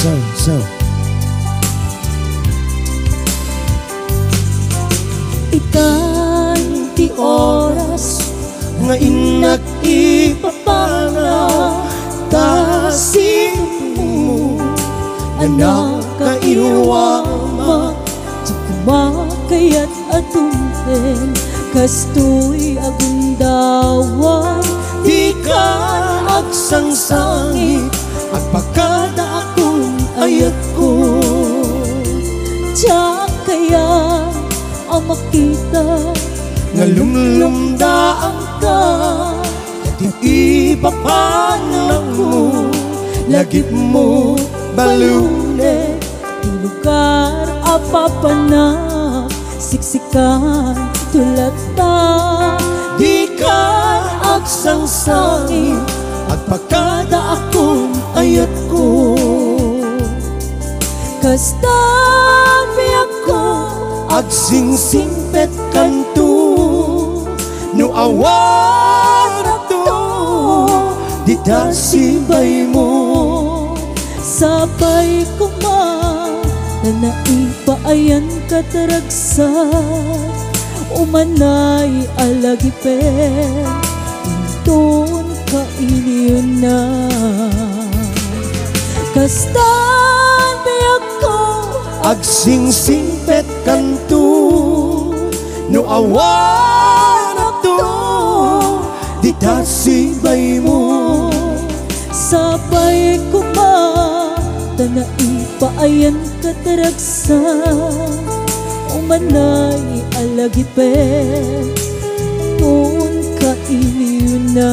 So Ika'y di oras nga inak ipapana tasing mo anak kaiwama Jikuma kaya't atumpen kastoy agundawan di ka agsangsangit at pagkada akong ayat ko Diyak kaya ang makita nga lumlumdaan ka di ipapanaw mo lagip mo balune di lugar apapanak siksikan tulata di ka agsangsangit at pagkada akong ayat ko kastabi ako agsingsingpet kanto no awan to di dasibay mo sabay ko man na naipaayan kataragsan umanay alagipen inton kailiyon na kastabi ako agsingsingpet kanto no awan to di dasibay mo sabay ko man na naipaayan kataragsan umanay alagipen kung kailiyon na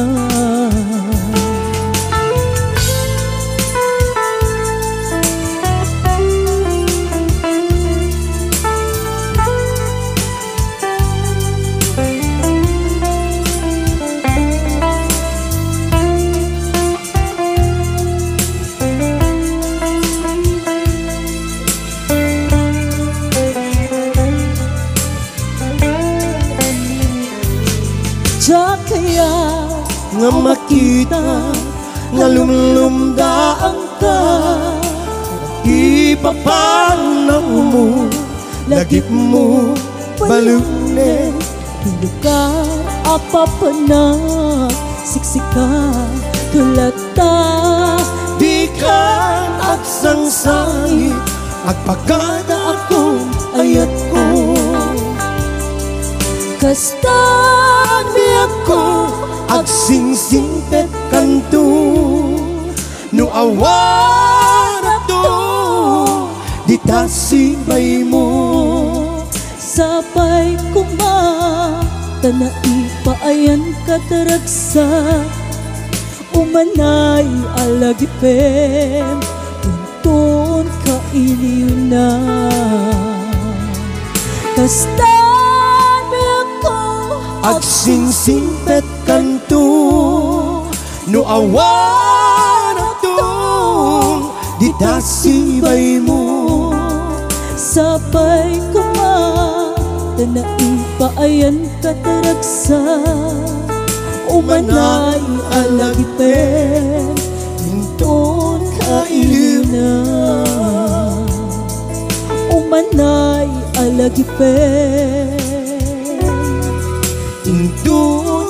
Diyak kaya nga makita nga lumlumdaan ka ipapanaw mo lagip mo balune lugar apapanak siksikan tulata di ka agsangsangit at pagkada akong ayat ko kastabi ako agsingsingpet kanto no awan to di tasibay mo sabay ko man na ipaayan kataragsa umanay alagipen inton kailiyon na agsingsingpet kanto no awan to di dasibay mo sabay ko man na naipaayan kataragsa umanay alagipen inton kailiyon na umanay alagipen Indun